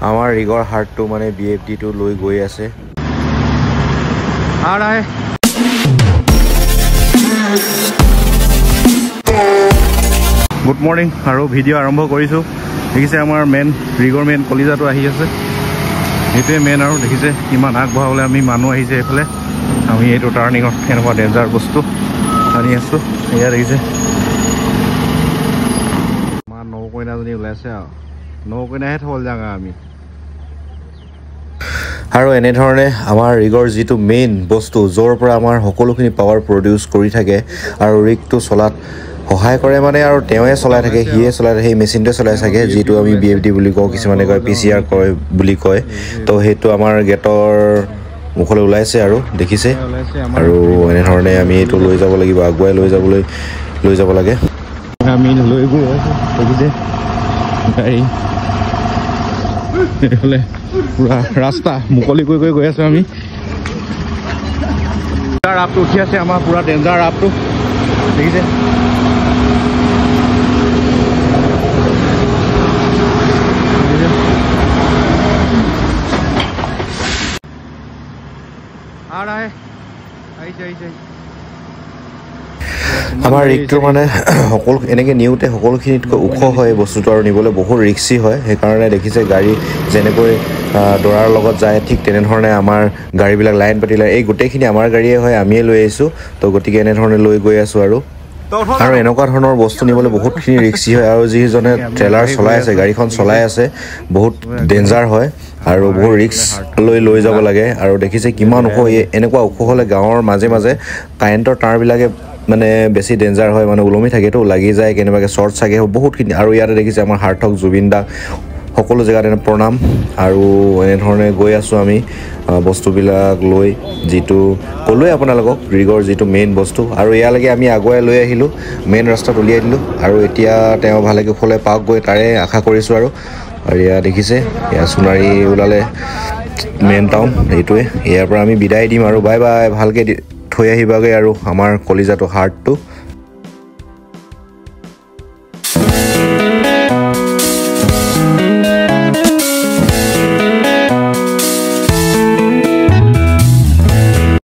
আমাৰ ৰিগৰ হাৰ্টটো মানে BFD-টো লৈ গৈ আছে। গুড মৰ্নিং আৰু ভিডিঅ' আৰম্ভ কৰিছোঁ। দেখিছে আমাৰ ৰিগৰ মেইন কলিজাটো আহি আছে। সেইটোৱে মেইন আৰু দেখিছে কিমান আগবঢ়াবলৈ আমি মানুহ আহিছে এইফালে। আমি এইটো টাৰ্ণিঙত এনেকুৱা ডেঞ্জাৰ বস্তু আনি আছোঁ। এয়া দেখিছে আমাৰ নৌকইনাজনী ওলাইছে আৰু নৌকইনাহে থল জাঙা আমি। আৰু এনেধৰণে আমাৰ ৰিগৰ যিটো মেইন বস্তু য'ৰ পৰা আমাৰ সকলোখিনি পাৱাৰ প্ৰডিউচ কৰি থাকে আৰু ৰিগটো চলাত সহায় কৰে মানে আৰু তেওঁৱে চলাই থাকে, সিয়ে চলাই থাকে, সেই মেচিনটোৱে চলাই থাকে, যিটো আমি BFD বুলি কওঁ, কিছুমানে কয় PCR কয় বুলি কয়। তো সেইটো আমাৰ গেটৰ মুখলৈ ওলাইছে আৰু দেখিছে। আৰু এনেধৰণে আমি এইটো লৈ যাব লাগিব, আগুৱাই লৈ যাব লাগে। আমি লৈ গৈ আছোঁ দেখিছে গাড়ী এইফালে পুৰা ৰাস্তা মুকলি কৰি গৈ আছোঁ আমি। আপটো উঠি আছে আমাৰ পুৰা ডেঞ্জাৰ আপটো দেখিছে। আমাৰ ৰিগটো মানে সকলো এনেকৈ নিওঁতে সকলোখিনিতকৈ ওখ হয় বস্তুটো আৰু নিবলৈ বহুত ৰিক্সি হয়। সেইকাৰণে দেখিছে গাড়ী যেনেকৈ দৰাৰ লগত যায় ঠিক তেনেধৰণে আমাৰ গাড়ীবিলাক লাইন পাতি এই গোটেইখিনি আমাৰ গাড়ীয়ে হয়, আমিয়ে লৈ আহিছোঁ। তো গতিকে এনেধৰণে লৈ গৈ আছোঁ আৰু এনেকুৱা ধৰণৰ বস্তু নিবলৈ বহুতখিনি ৰিক্সি হয়। আৰু যিজনে ট্ৰেলাৰ চলাই আছে, গাড়ীখন চলাই আছে, বহুত ডেঞ্জাৰ হয় আৰু বহুত ৰিক্স লৈ যাব লাগে। আৰু দেখিছে কিমান ওখ, এনেকুৱা ওখ হ'লে গাঁৱৰ মাজে মাজে কাৰেণ্টৰ তাঁৰবিলাকে মানে বেছি ডেঞ্জাৰ হয়, মানে ওলমি থাকেতো, লাগি যায় কেনেবাকৈ শ্বৰ্ট চাগে বহুতখিনি। আৰু ইয়াতে দেখিছে আমাৰ সাৰ্থক জুবিন দাক সকলো জেগাত প্ৰণাম। আৰু এনেধৰণে গৈ আছোঁ আমি বস্তুবিলাক লৈ, যিটো ক'লোৱে আপোনালোকক ৰিগৰ যিটো মেইন বস্তু। আৰু ইয়ালৈকে আমি আগুৱাই লৈ আহিলোঁ, মেইন ৰাস্তাত উলিয়াই দিলোঁ। আৰু এতিয়া তেওঁ ভালকৈ কুশলে পাওক গৈ তাৰে আশা কৰিছোঁ। আৰু এয়া দেখিছে এয়া সোণাৰী ওলালে মেইন টাউন, এইটোৱে। ইয়াৰ পৰা আমি বিদায় দিম আৰু বাই বাই, ভালকৈ থৈ আহিবাগৈ আৰু আমাৰ কলিজাটো হাৰ্টটো।